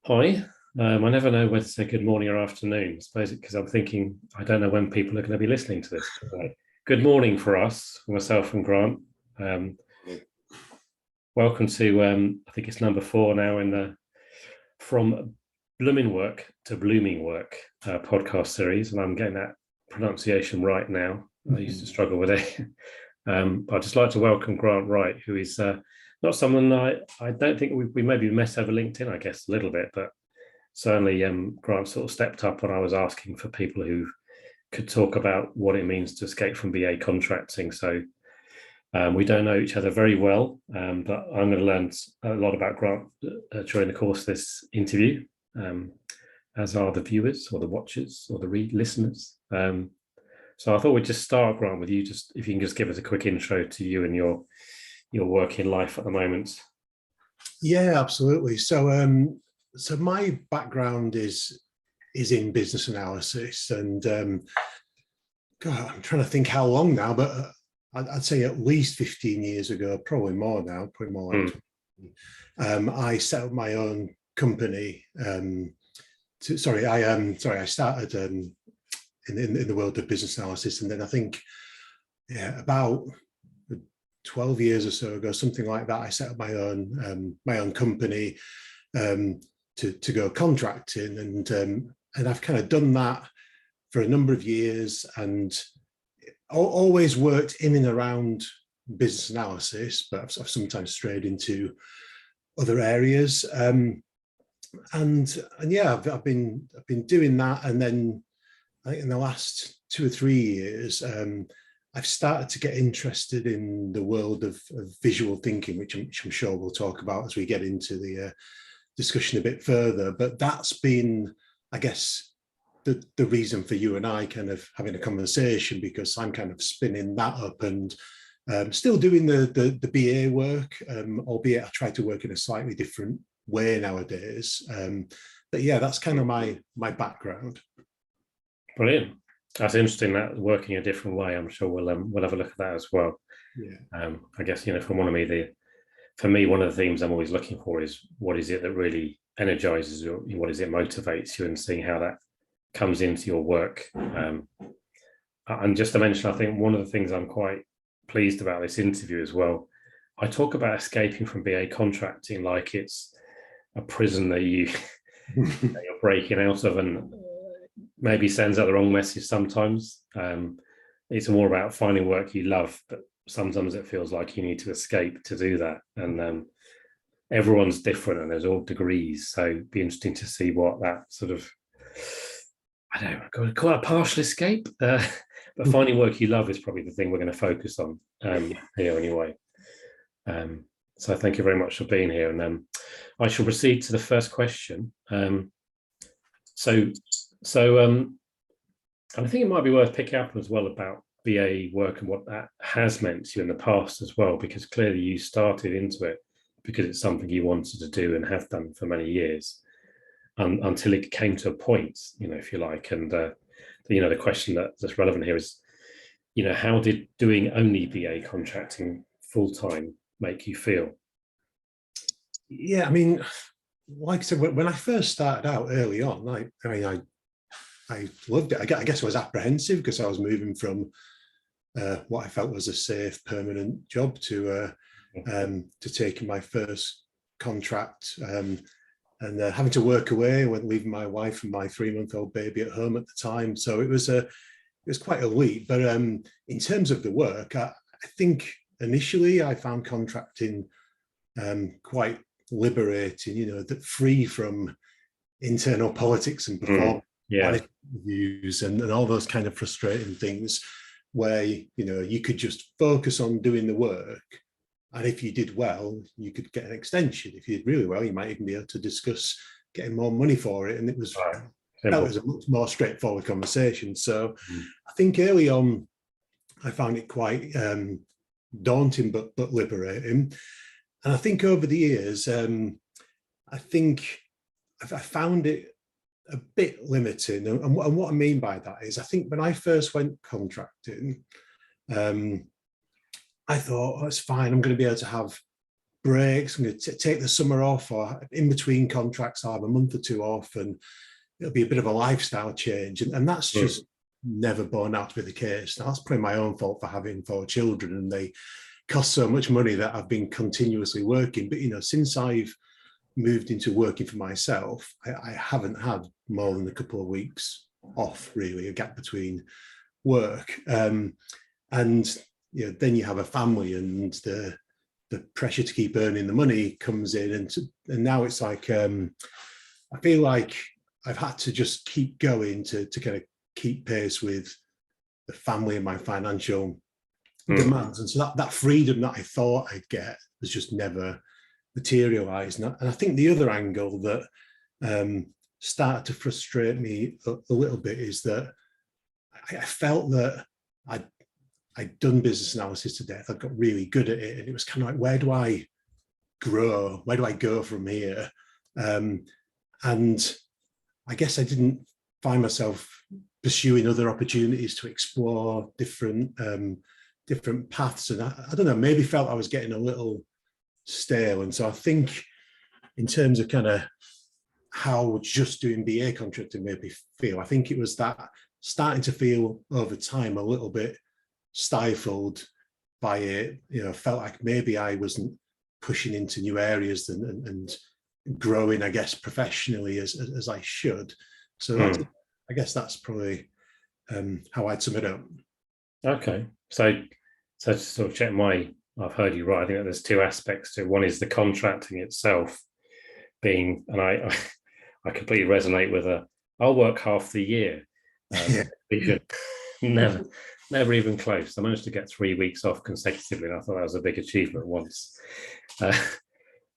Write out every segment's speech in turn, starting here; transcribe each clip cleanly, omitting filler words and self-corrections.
Hi. I never know whether to say good morning or afternoon. I suppose because I'm thinking I don't know when people are going to be listening to this. Good morning for us, myself and Grant. Um, Welcome to I think it's number 4 now in the From Blooming Work to Blooming Work podcast series, and I'm getting that pronunciation right now. I used to struggle with it. I'd just like to welcome Grant Wright, who is not someone I don't think we maybe met over LinkedIn, I guess, a little bit, but certainly Grant sort of stepped up when I was asking for people who could talk about what it means to escape from BA contracting. So we don't know each other very well, but I'm going to learn a lot about Grant during the course of this interview, as are the viewers or the watchers or the listeners. So I thought we'd just start, Grant, with you. Just if you can just give us a quick intro to you and your working life at the moment. Yeah, absolutely. So my background is in business analysis, and God, I'm trying to think how long now, but I'd say at least 15 years ago, probably more now, probably more like 20. I set up my own company. I started in the world of business analysis, and then I think about 12 years or so ago, something like that, I set up my own company to go contracting, and I've kind of done that for a number of years, and always worked in and around business analysis, but I've sometimes strayed into other areas. And yeah, I've been doing that, and then I think in the last 2 or 3 years, I've started to get interested in the world of visual thinking, which I'm sure we'll talk about as we get into the discussion a bit further. But that's been, I guess, the reason for you and I kind of having a conversation, because I'm kind of spinning that up and still doing the BA work, albeit I try to work in a slightly different way nowadays. But yeah, that's kind of my background. Brilliant. That's interesting, that working a different way. I'm sure we'll have a look at that as well. Yeah. I guess, for me, one of the themes I'm always looking for is what is it that really energizes you, what is it motivates you, and seeing how that comes into your work. And just to mention, I think one of the things I'm quite pleased about this interview as well, I talk about escaping from BA contracting like it's a prison that you're breaking out of, and maybe sends out the wrong message sometimes. It's more about finding work you love, but sometimes it feels like you need to escape to do that. And everyone's different, and there's all degrees. So it'd be interesting to see what that sort of, I don't know, I'm going to call it a partial escape. But finding work you love is probably the thing we're going to focus on here anyway. So thank you very much for being here. And I shall proceed to the first question. So I think it might be worth picking up as well about BA work and what that has meant to you in the past as well, because clearly you started into it because it's something you wanted to do and have done for many years, until it came to a point, if you like. And the question that's relevant here is, how did doing only BA contracting full time make you feel? Yeah, I mean, like I said, when I first started out early on, I loved it. I guess I was apprehensive because I was moving from what I felt was a safe, permanent job to taking my first contract and having to work away when leaving my wife and my 3-month-old baby at home at the time. So it was quite a leap. But in terms of the work, I think initially I found contracting quite liberating. That free from internal politics and performance. Reviews and all those kind of frustrating things, where you could just focus on doing the work, and if you did well, you could get an extension. If you did really well, you might even be able to discuss getting more money for it, and it was a much more straightforward conversation. So I think early on I found it quite daunting but liberating, and I think over the years I think I found it a bit limiting. And what I mean by that is, I think when I first went contracting, I thought, oh, it's fine, I'm going to be able to have breaks. I'm going to take the summer off, or in between contracts, I'll have a month or two off, and it'll be a bit of a lifestyle change. And that's just never borne out to be the case. Now, that's probably my own fault for having 4 children, and they cost so much money that I've been continuously working. But, you know, since I've moved into working for myself, I haven't had more than a couple of weeks off, really, a gap between work. And, you know, then you have a family, and the pressure to keep earning the money comes in. And now it's like, I feel like I've had to just keep going to kind of keep pace with the family and my financial demands. And so that freedom that I thought I'd get has just never materialized. And I think the other angle that started to frustrate me a little bit is that I felt that I'd done business analysis to death. I'd got really good at it. And it was kind of like, where do I grow? Where do I go from here? And I guess I didn't find myself pursuing other opportunities to explore different paths. And I don't know, maybe felt I was getting a little stale. And so I think in terms of kind of how just doing BA contracting made me feel, I think it was that starting to feel over time a little bit stifled by it. You know, felt like maybe I wasn't pushing into new areas and growing, I guess, professionally as I should. So that's, I guess that's probably how I'd sum it up. Okay, so to sort of check I've heard you right. I think that there's 2 aspects to it. One is the contracting itself being, and I completely resonate with I'll work half the year. Never even close. I managed to get 3 weeks off consecutively, and I thought that was a big achievement once.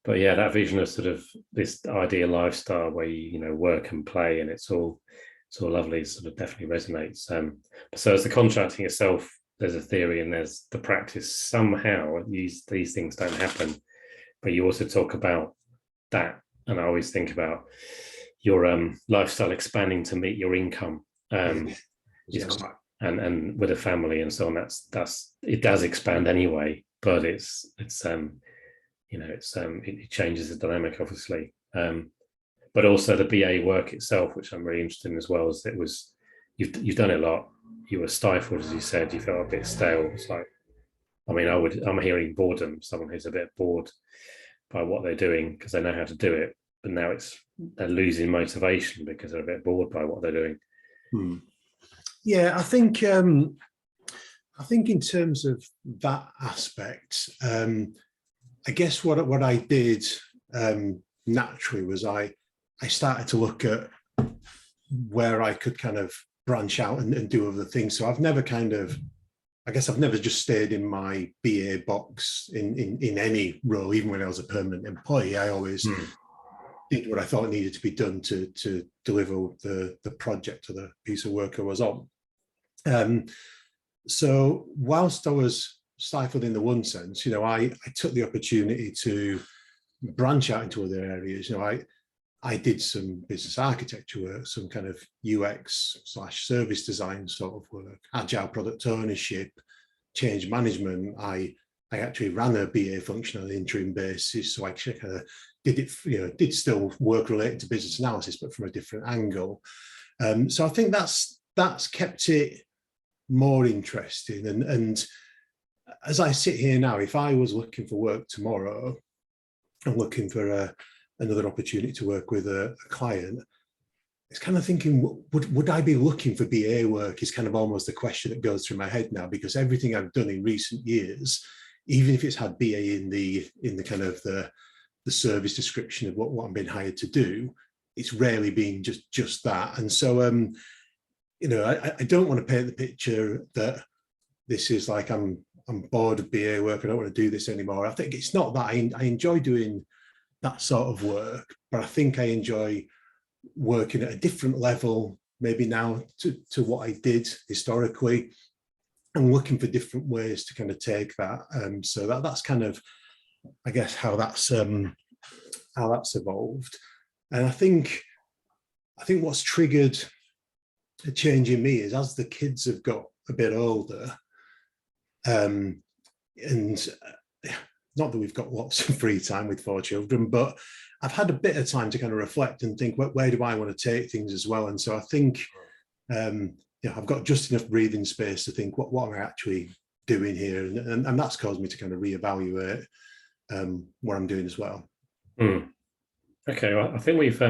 But yeah, that vision of sort of this ideal lifestyle where you know, work and play, and it's all lovely, sort of definitely resonates. So as the contracting itself, there's a theory and there's the practice. Somehow these things don't happen. But you also talk about that, and I always think about your lifestyle expanding to meet your income. Is quite, and with a family and so on, that's it does expand anyway, but it's you know, it changes the dynamic, obviously. But also the BA work itself, which I'm really interested in as well, is you've done it a lot. You were stifled, as you said. You felt a bit stale. It's like, I mean, I'm hearing boredom. Someone who's a bit bored by what they're doing because they know how to do it, but now they're losing motivation because they're a bit bored by what they're doing. Yeah, I think in terms of that aspect, I guess what I did naturally was I started to look at where I could kind of branch out and do other things. So I've never just stayed in my BA box in any role, even when I was a permanent employee. I always did what I thought needed to be done to deliver the project or the piece of work I was on. So whilst I was stifled in the one sense, you know, I took the opportunity to branch out into other areas. You know, I did some business architecture work, some kind of UX/service design sort of work, agile product ownership, change management. I actually ran a BA function on an interim basis, so I kind of did it, you know, did still work related to business analysis, but from a different angle. So I think that's kept it more interesting. And as I sit here now, if I was looking for work tomorrow, I'm looking for another opportunity to work with a client, it's kind of thinking, would I be looking for BA work is kind of almost the question that goes through my head now, because everything I've done in recent years, even if it's had BA in the kind of the service description of what I'm being hired to do, it's rarely been just that. And so, you know, I don't want to paint the picture that this is like I'm bored of BA work, I don't want to do this anymore. I think it's not that. I enjoy doing that sort of work, but I think I enjoy working at a different level, maybe now to what I did historically, and looking for different ways to kind of take that. So that's kind of, I guess, how that's evolved. And I think what's triggered a change in me is as the kids have got a bit older, and not that we've got lots of free time with 4 children, but I've had a bit of time to kind of reflect and think, where do I want to take things as well? And so I think, I've got just enough breathing space to think, what am I actually doing here? And that's caused me to kind of reevaluate what I'm doing as well. Okay, well, I think we've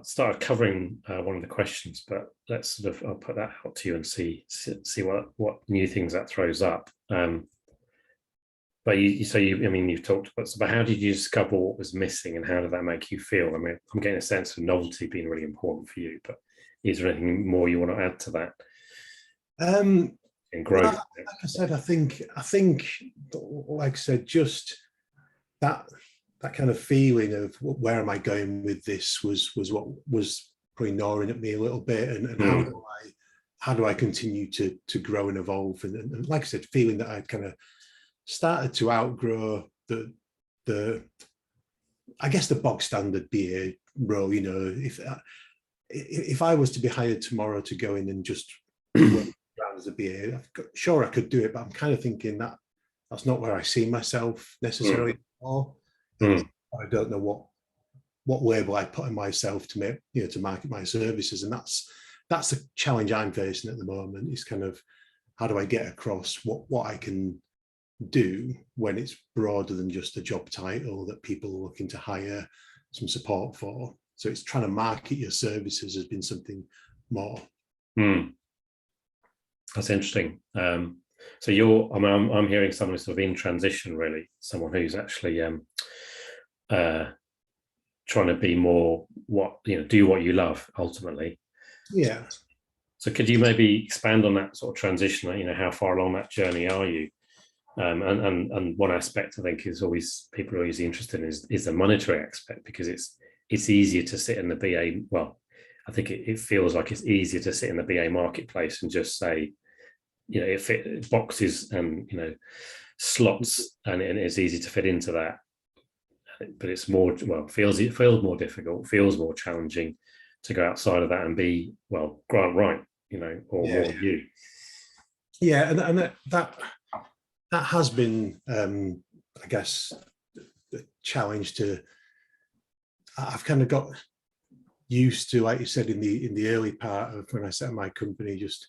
started covering one of the questions, but let's sort of, I'll put that out to you and see what new things that throws up. But you've talked about, but how did you discover what was missing, and how did that make you feel? I mean, I'm getting a sense of novelty being really important for you, but is there anything more you want to add to that? And growth. Well, like I said, I think, like I said, just that kind of feeling of where am I going with this was what was probably gnawing at me a little bit, and how do I continue to grow and evolve, and like I said, feeling that I'd kind of started to outgrow the I guess the bog standard BA role. You know, if I was to be hired tomorrow to go in and just work around as a BA, sure I could do it, but I'm kind of thinking that that's not where I see myself necessarily anymore. I don't know what label I put on myself to make, to market my services, and that's the challenge I'm facing at the moment. Is kind of, how do I get across what I can do when it's broader than just a job title that people are looking to hire some support for. So it's trying to market your services has been something more. That's interesting. So I'm hearing someone sort of in transition, really, someone who's actually trying to be more do what you love ultimately. Yeah. So could you maybe expand on that sort of transition? How far along that journey are you? And one aspect I think is always people are always interested in is the monetary aspect, because it's easier to sit in the BA. Well, I think it feels like it's easier to sit in the BA marketplace and just say, it fit boxes and slots, and it's easy to fit into that. But it's more feels more difficult, feels more challenging to go outside of that and be Grant Wright, or more you. Yeah, and that has been, I guess, the challenge I've kind of got used to, like you said, in the early part of when I set up my company, just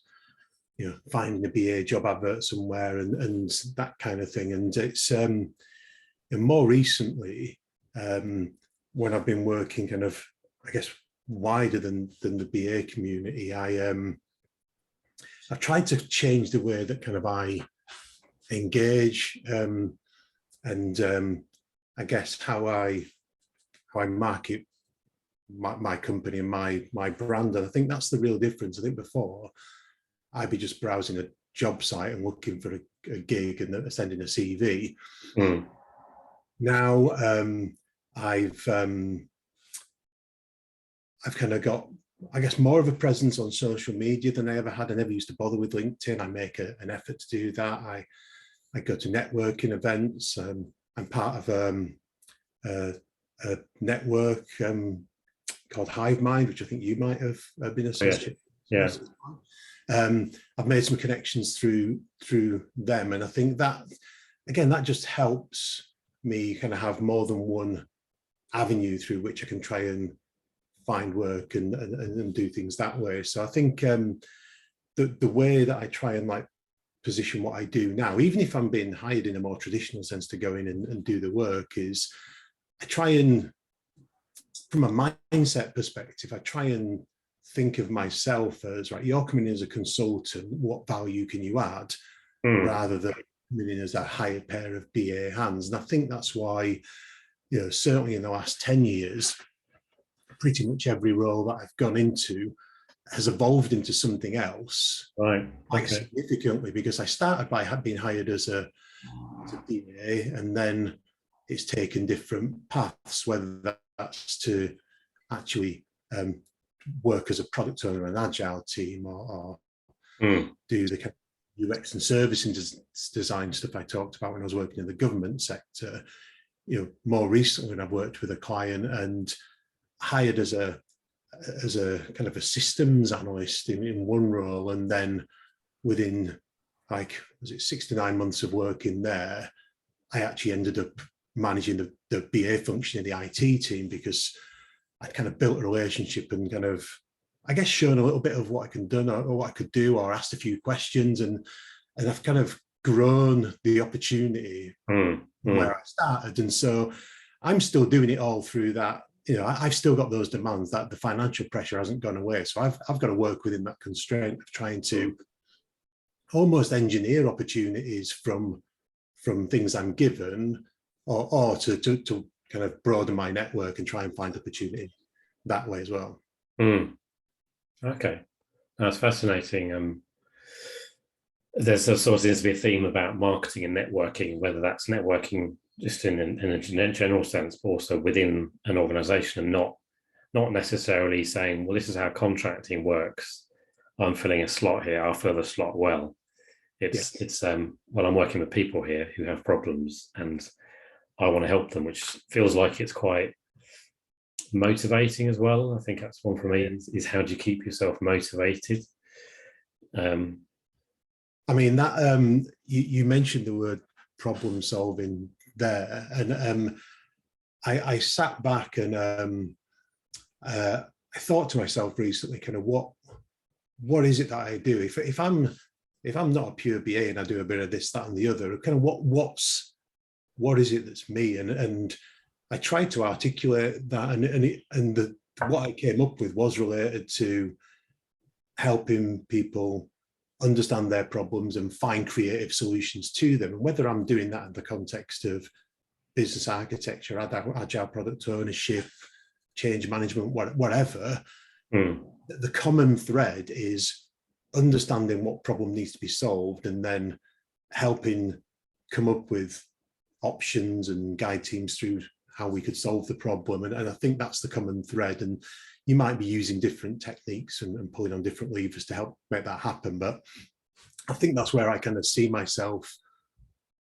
finding a BA job advert somewhere and that kind of thing. And it's and more recently, when I've been working kind of, I guess, wider than the BA community, I've tried to change the way that kind of I engage, and I guess how I market my company and my brand. And I think that's the real difference. I think before I'd be just browsing a job site and looking for a gig and sending a CV. Now I've kind of got, I guess, more of a presence on social media than I ever had. I never used to bother with LinkedIn. I make an effort to do that. I go to networking events. I'm part of a network called Hive Mind, which I think you might have been associated with. Yeah. I've made some connections through them, and I think that, again, that just helps me kind of have more than one avenue through which I can try and find work and do things that way. So I think the way that I try and position what I do now, even if I'm being hired in a more traditional sense to go in and do the work, is I try and, from a mindset perspective, I try and think of myself as, right, you're coming in as a consultant, what value can you add, rather than coming in as a hired pair of BA hands. And I think that's why, certainly in the last 10 years, pretty much every role that I've gone into has evolved into something else, quite significantly, because I started by being hired as a BA, and then it's taken different paths, whether that's to actually work as a product owner in an agile team, or do the kind of UX and service and design stuff I talked about when I was working in the government sector. More recently, when I've worked with a client and hired as a kind of a systems analyst in one role, and then within 6 to 9 months of working there, I actually ended up managing the BA function in the IT team, because I'd kind of built a relationship and kind of, I guess, shown a little bit of what I can do, or what I could do, or asked a few questions, and I've kind of grown the opportunity where I started. And so I'm still doing it all through that. I've still got those demands, that the financial pressure hasn't gone away. So I've got to work within that constraint of trying to almost engineer opportunities from things I'm given, or to kind of broaden my network and try and find opportunity that way as well. Okay, that's fascinating. There's a sort of seems to be a theme about marketing and networking, whether that's networking just in a general sense, but also within an organization, and not necessarily saying, well, this is how contracting works. I'm filling a slot here, I'll fill the slot well. It's well, I'm working with people here who have problems and I want to help them, which feels like it's quite motivating as well. I think that's one for me, is how do you keep yourself motivated? I mean, that you mentioned the word problem solving there, and I sat back and I thought to myself recently, kind of what is it that I do? If I'm not a pure BA and I do a bit of this, that, and the other, kind of what is it that's me? And I tried to articulate that, and what I came up with was related to helping people understand their problems and find creative solutions to them. And whether I'm doing that in the context of business architecture, agile product ownership, change management, whatever, the common thread is understanding what problem needs to be solved, and then helping come up with options and guide teams through how we could solve the problem. And I think that's the common thread. And you might be using different techniques and pulling on different levers to help make that happen. But I think that's where I kind of see myself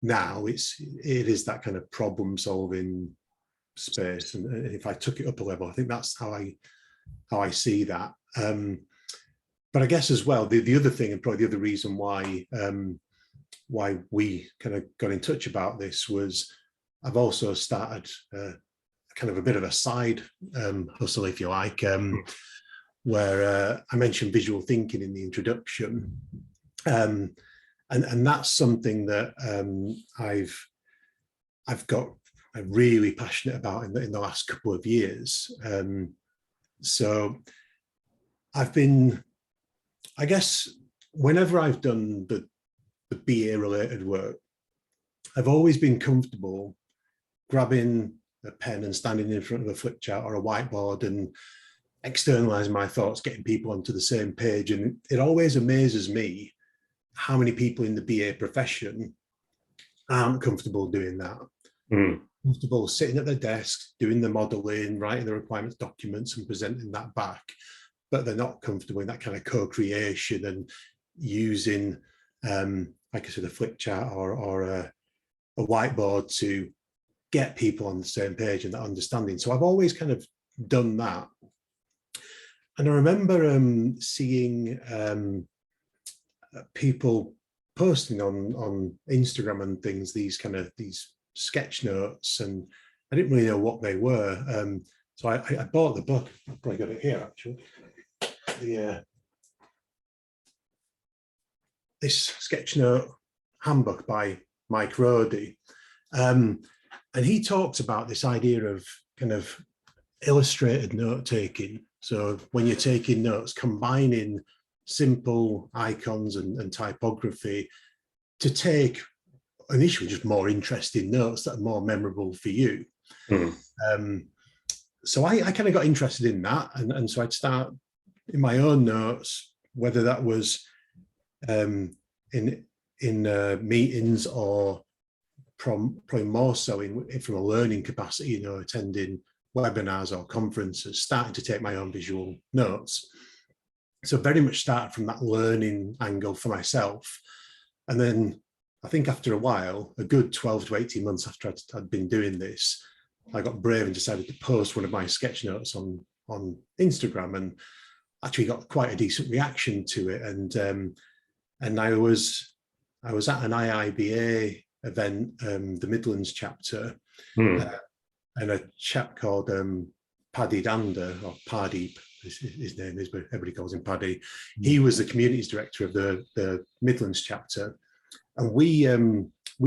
now. It is that kind of problem solving space. And if I took it up a level, I think that's how I see that. But I guess as well, the other thing, and probably the other reason why we kind of got in touch about this, was I've also started kind of a bit of a side hustle, if you like, where I mentioned visual thinking in the introduction. And that's something that I'm really passionate about in the last couple of years. So I've been, I guess, whenever I've done the BA related work, I've always been comfortable grabbing a pen and standing in front of a flip chart or a whiteboard and externalizing my thoughts, getting people onto the same page. And it always amazes me how many people in the BA profession aren't comfortable doing that. Comfortable sitting at their desk, doing the modeling, writing the requirements documents and presenting that back, but they're not comfortable in that kind of co-creation and using, like I said, a flip chart or a whiteboard to get people on the same page and that understanding. So I've always kind of done that. And I remember seeing people posting on Instagram and things, these sketch notes, and I didn't really know what they were. So I bought the book. I've probably got it here actually. This sketch note handbook by Mike Rodey. And he talks about this idea of kind of illustrated note taking. So when you're taking notes, combining simple icons and typography to take initially just more interesting notes that are more memorable for you. So I kind of got interested in that. And so I'd start in my own notes, whether that was in meetings or probably more so from a learning capacity, attending webinars or conferences, starting to take my own visual notes. So very much started from that learning angle for myself. And then I think after a while, a good 12 to 18 months after I'd been doing this, I got brave and decided to post one of my sketch notes on Instagram, and actually got quite a decent reaction to it. And I was at an IIBA event, the Midlands chapter, Mm. and a chap called Paddy Dander, or Pardeep, his name is, but everybody calls him Paddy. He was the communities director of the Midlands chapter, and we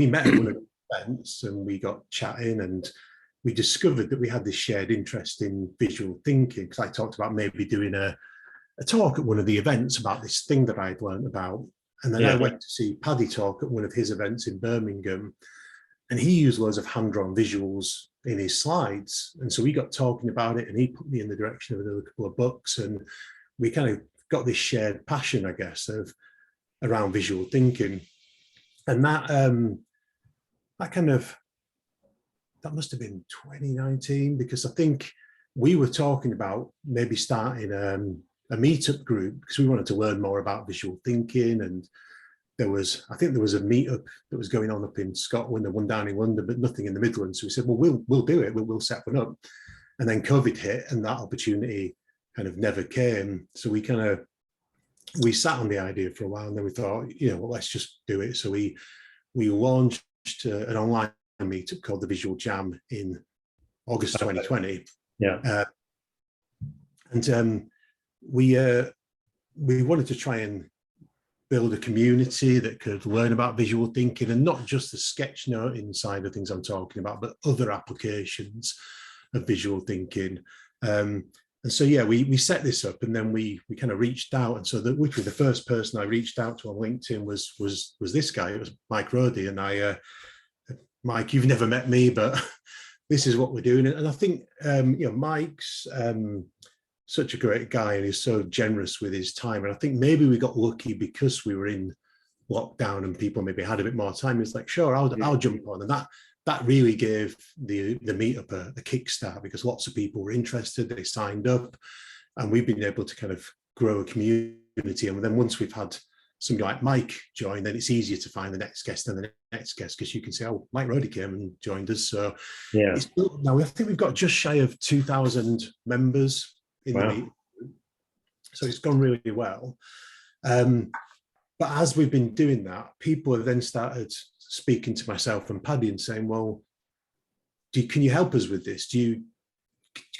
met at one of the events, and we got chatting, and we discovered that we had this shared interest in visual thinking, because I talked about maybe doing a talk at one of the events about this thing that I'd learned about. And then I went to see Paddy talk at one of his events in Birmingham, and he used loads of hand-drawn visuals in his slides. And so we got talking about it, and he put me in the direction of another couple of books, and we kind of got this shared passion, I guess, of around visual thinking. And that must have been 2019, because I think we were talking about maybe starting a meetup group, because we wanted to learn more about visual thinking. And I think there was a meetup that was going on up in Scotland and one down in London, but nothing in the Midlands. So we said, well, we'll do it. We'll set one up. And then COVID hit, and that opportunity kind of never came. So we sat on the idea for a while, and then we thought, well, let's just do it. So we launched an online meetup called the Visual Jam in August 2020. Yeah. And we wanted to try and build a community that could learn about visual thinking, and not just the sketchnoting side of things I'm talking about, but other applications of visual thinking. And so, we set this up, and then we kind of reached out. And so literally the first person I reached out to on LinkedIn was this guy. It was Mike Rodey. And Mike, you've never met me, but this is what we're doing. And I think, Mike's such a great guy, and he's so generous with his time. And I think maybe we got lucky because we were in lockdown and people maybe had a bit more time. He's like, sure, I'll jump on. And that really gave the meetup a kickstart, because lots of people were interested, they signed up, and we've been able to kind of grow a community. And then once we've had somebody like Mike join, then it's easier to find the next guest and the next guest, because you can say, oh, Mike Rodey came and joined us. So now I think we've got just shy of 2,000 members in the meet. So it's gone really well. But as we've been doing that, people have then started speaking to myself and Paddy and saying, well, can you help us with this? Can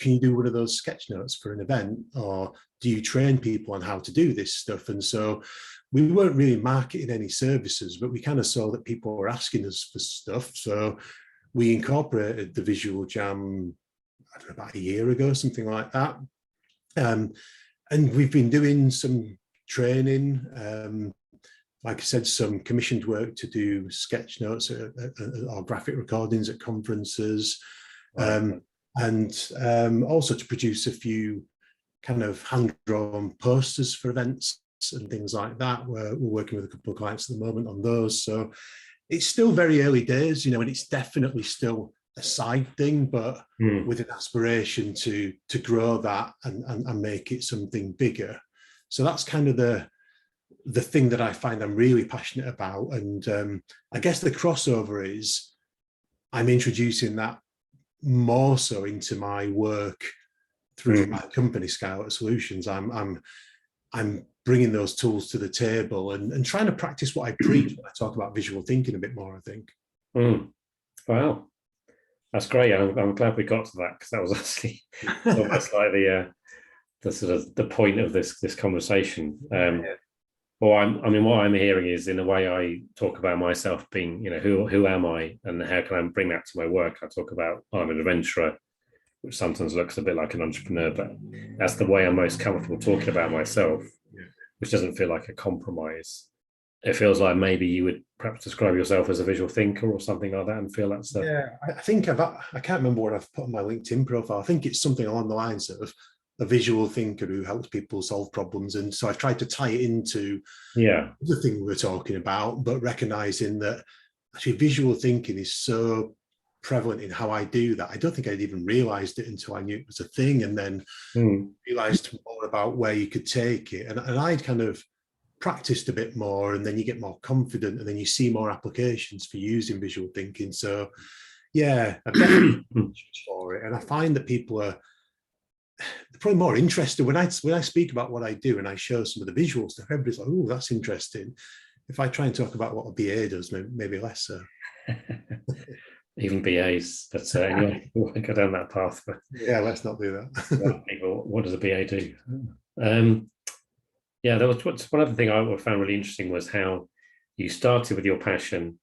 you do one of those sketch notes for an event? Or do you train people on how to do this stuff? And so we weren't really marketing any services, but we kind of saw that people were asking us for stuff. So we incorporated the Visual Jam, I don't know, about a year ago, something like that. And we've been doing some training, like I said, some commissioned work to do sketch notes or graphic recordings at conferences, and also to produce a few kind of hand-drawn posters for events and things like that. We're working with a couple of clients at the moment on those. So it's still very early days, and it's definitely still a side thing, but with an aspiration to grow that and make it something bigger. So that's kind of the thing that I find I'm really passionate about. And I guess the crossover is I'm introducing that more so into my work through my company, Skylight Solutions. I'm bringing those tools to the table and trying to practice what I preach when I talk about visual thinking a bit more, I think. Wow. That's great. I'm glad we got to that, because that was actually almost like the sort of the point of this conversation. Well, what I'm hearing is, in a way, I talk about myself being, who am I and how can I bring that to my work? I talk about I'm an adventurer, which sometimes looks a bit like an entrepreneur, but that's the way I'm most comfortable talking about myself, which doesn't feel like a compromise. It feels like maybe you would perhaps describe yourself as a visual thinker or something like that, and feel that's I think I can't remember what I've put on my LinkedIn profile. I think it's something along the lines of a visual thinker who helps people solve problems. And so I've tried to tie it into the thing we were talking about, but recognizing that actually visual thinking is so prevalent in how I do that. I don't think I'd even realized it until I knew it was a thing, and then realized more about where you could take it. And I'd kind of practiced a bit more, and then you get more confident, and then you see more applications for using visual thinking. So I'm definitely for it. And I find that people are probably more interested when I speak about what I do and I show some of the visual stuff. Everybody's like, oh, that's interesting. If I try and talk about what a BA does, maybe less so. Even BAs, but anyway, we won't go down that path. But Yeah, let's not do that. people, what does a BA do? Yeah, there was one other thing I found really interesting was how you started with your passion,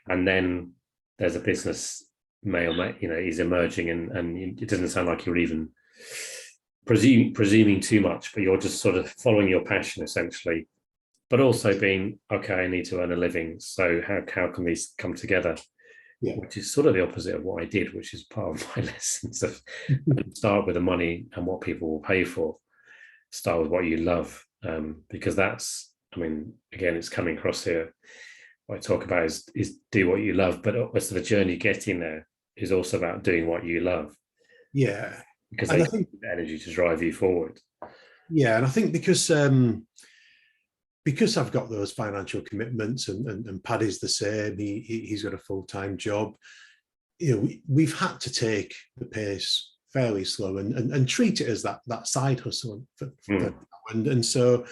and then there's a business may, is emerging, and it doesn't sound like you're even presuming too much, but you're just sort of following your passion essentially, but also being, okay, I need to earn a living, so how can these come together? Yeah. Which is sort of the opposite of what I did, which is part of my lessons of start with the money and what people will pay for. Start with what you love, because that's, I mean, again, it's coming across here. What I talk about is do what you love, but also the journey getting there is also about doing what you love. Yeah, because and they I think the energy to drive you forward. yeah, and I think because I've got those financial commitments, and Paddy's the same. He's got a full-time job. We've had to take the pace fairly slow and treat it as that side hustle. And so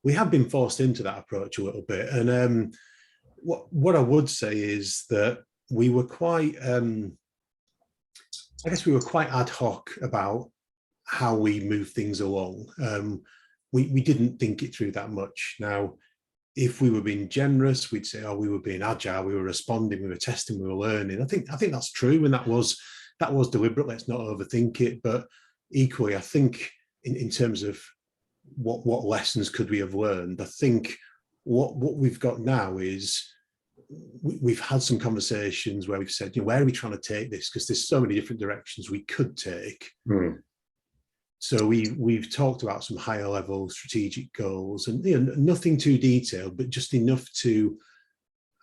we have been forced into that approach a little bit. And what I would say is that we were quite, I guess we were quite ad hoc about how we move things along. We didn't think it through that much. Now, if we were being generous, we'd say, oh, we were being agile, we were responding, we were testing, we were learning. I think that's true, and that was deliberate. Let's not overthink it. But equally, I think in terms of what lessons could we have learned, I think what we've got now is we've had some conversations where we've said, where are we trying to take this? Because there's so many different directions we could take. So we've talked about some higher level strategic goals, and nothing too detailed, but just enough to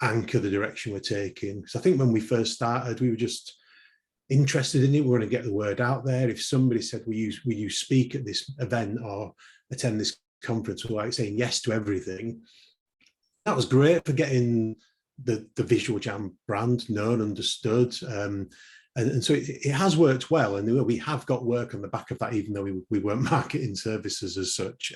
anchor the direction we're taking. Because I think when we first started, we were just interested in it. We were going to get the word out there. If somebody said, will you speak at this event or attend this conference, we're like saying yes to everything. That was great for getting the Visual Jam brand known, understood. And so it has worked well, and we have got work on the back of that, even though we weren't marketing services as such.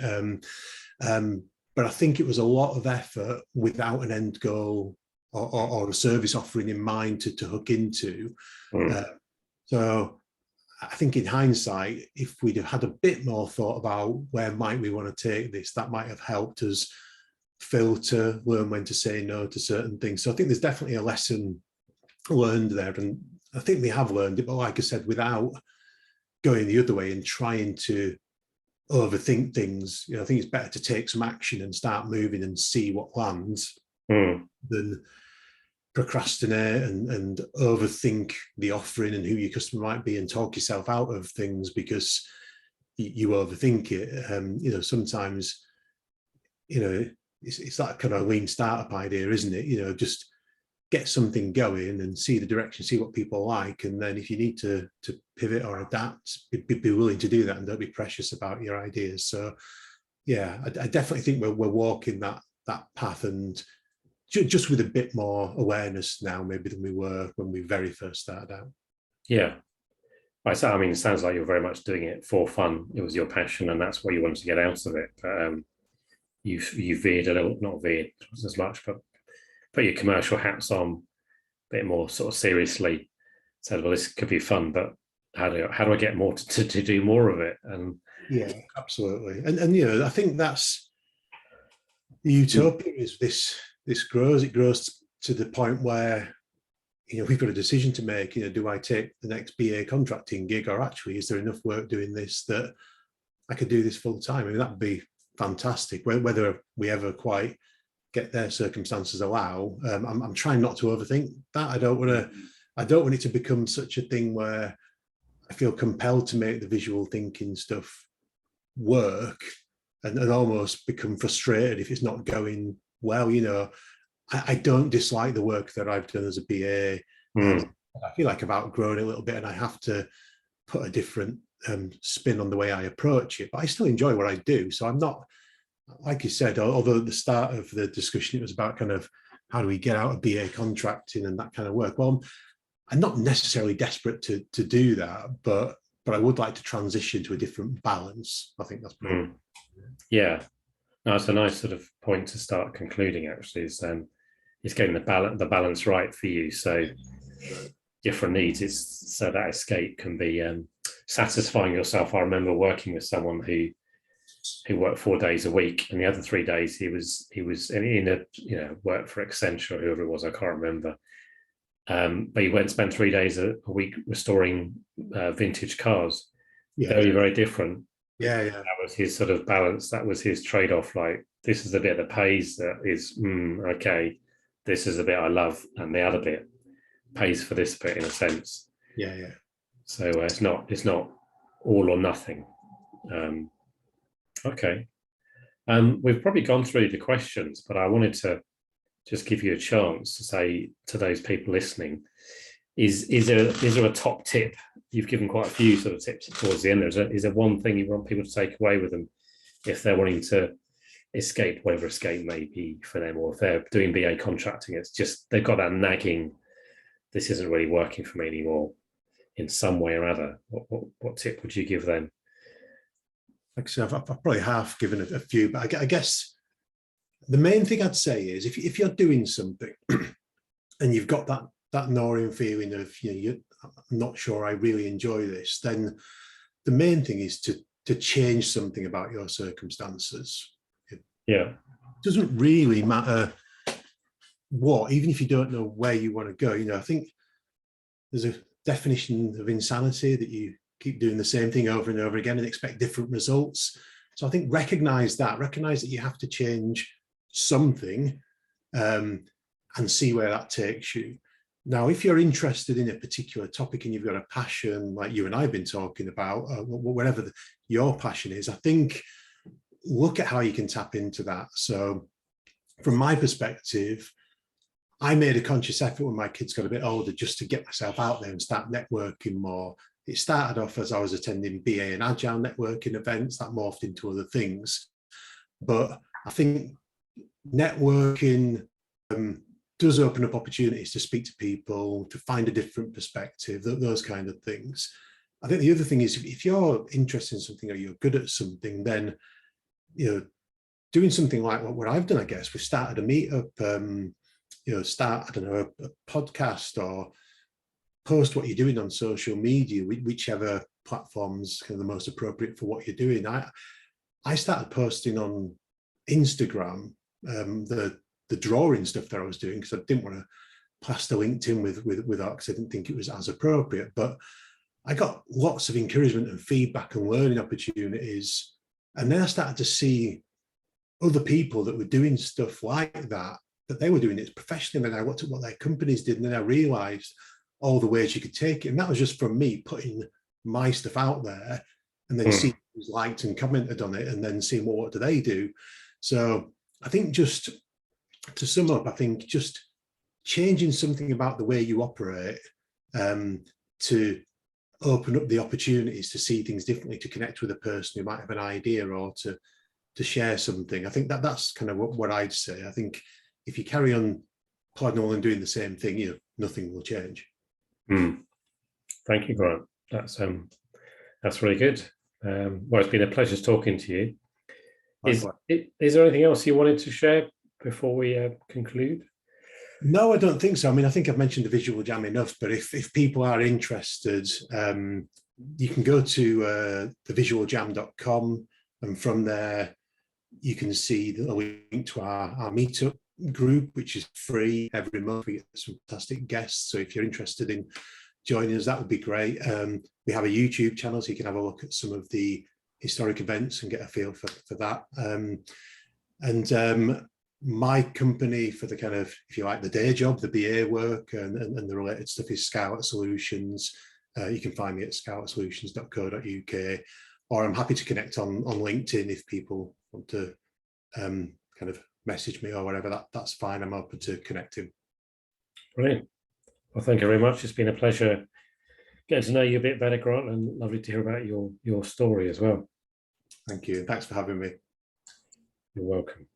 But I think it was a lot of effort without an end goal or a service offering in mind to hook into. So I think in hindsight, if we'd have had a bit more thought about where might we want to take this, that might have helped us filter, learn when to say no to certain things. So I think there's definitely a lesson learned there, and I think we have learned it, but like I said, without going the other way and trying to overthink things. I think it's better to take some action and start moving and see what lands than procrastinate and overthink the offering and who your customer might be and talk yourself out of things because you overthink it. Sometimes, it's that kind of lean startup idea, isn't it? Just get something going and see the direction, see what people like, and then if you need to pivot or adapt, be willing to do that, and don't be precious about your ideas. So yeah, I definitely think we're walking that path, and just with a bit more awareness now maybe than we were when we very first started out. Yeah, I mean, it sounds like you're very much doing it for fun. It was your passion, and that's what you wanted to get out of it. But you veered a little, not veered as much, but put your commercial hats on a bit more sort of seriously. Said, well, this could be fun, but how do I get more to do more of it? And yeah, absolutely. And I think that's the utopia is this grows. It grows to the point where we've got a decision to make. Do I take the next BA contracting gig, or actually is there enough work doing this that I could do this full time? I mean, that would be fantastic. Whether we ever quite get their circumstances allow, I'm trying not to overthink that. I don't want it to become such a thing where I feel compelled to make the visual thinking stuff work and almost become frustrated if it's not going well. I don't dislike the work that I've done as a BA. I feel like I've outgrown it a little bit, and I have to put a different spin on the way I approach it, but I still enjoy what I do. So I'm not, like you said, although at the start of the discussion, it was about kind of how do we get out of BA contracting and that kind of work. Well, I'm not necessarily desperate to do that, but I would like to transition to a different balance. I think that's pretty yeah. No, it's a nice sort of point to start concluding, actually, is it's getting the balance right for you. So different needs, it's so that escape can be satisfying yourself. I remember working with someone who worked 4 days a week, and the other 3 days he was in a work for Accenture or whoever it was, I can't remember. But he went and spent 3 days a week restoring vintage cars. Very, very different. Yeah. That was his sort of balance. That was his trade-off. Like, this is the bit that pays, that is okay. This is the bit I love, and the other bit pays for this bit, in a sense. Yeah. So it's not all or nothing. Okay. We've probably gone through the questions, but I wanted to just give you a chance to say to those people listening, is there a top tip? You've given quite a few sort of tips towards the end. Is there one thing you want people to take away with them if they're wanting to escape, whatever escape may be for them, or if they're doing BA contracting, it's just they've got that nagging, this isn't really working for me anymore in some way or other. What tip would you give them? Like I said, I've probably half given a few, but I guess the main thing I'd say is if you're doing something and you've got that gnawing feeling of, you're not sure I really enjoy this, then the main thing is to change something about your circumstances. Yeah. It doesn't really matter what, even if you don't know where you want to go. I think there's a definition of insanity that you keep doing the same thing over and over again and expect different results. So I think recognize that you have to change something and see where that takes you. Now, if you're interested in a particular topic and you've got a passion like you and I have been talking about, whatever your passion is, I think look at how you can tap into that. So from my perspective, I made a conscious effort when my kids got a bit older just to get myself out there and start networking more. It started off as I was attending BA and Agile networking events that morphed into other things. But I think networking does open up opportunities to speak to people, to find a different perspective, those kind of things. I think the other thing is if you're interested in something or you're good at something, then doing something like what I've done, I guess, we started a meetup, start, I don't know, a podcast or post what you're doing on social media, whichever platform's kind of the most appropriate for what you're doing. I started posting on Instagram the drawing stuff that I was doing because I didn't want to plaster LinkedIn with that because I didn't think it was as appropriate. But I got lots of encouragement and feedback and learning opportunities. And then I started to see other people that were doing stuff like that they were doing it professionally. And then I looked at what their companies did, and then I realized all the ways you could take it. And that was just from me putting my stuff out there and then seeing who's liked and commented on it and then seeing, well, what do they do? So I think just to sum up, I think just changing something about the way you operate to open up the opportunities to see things differently, to connect with a person who might have an idea or to share something. I think that's kind of what I'd say. I think if you carry on plodding on and doing the same thing, nothing will change. Thank you, Grant. That's really good. Well, it's been a pleasure talking to you. Is there anything else you wanted to share before we conclude? No, I don't think so. I mean, I think I've mentioned the Visual Jam enough, but if people are interested, you can go to thevisualjam.com, and from there you can see the link to our meetup group, which is free every month. We get some fantastic guests, so if you're interested in joining us, that would be great. We have a YouTube channel, so you can have a look at some of the historic events and get a feel for that. And my company for the kind of, if you like, the day job, the BA work and the related stuff is Scarlet Solutions. You can find me at scarletsolutions.co.uk, or I'm happy to connect on LinkedIn if people want to kind of message me or whatever. That's fine. I'm open to connecting. Brilliant. Well, thank you very much. It's been a pleasure getting to know you a bit better, Grant, and lovely to hear about your story as well. Thank you. Thanks for having me. You're welcome.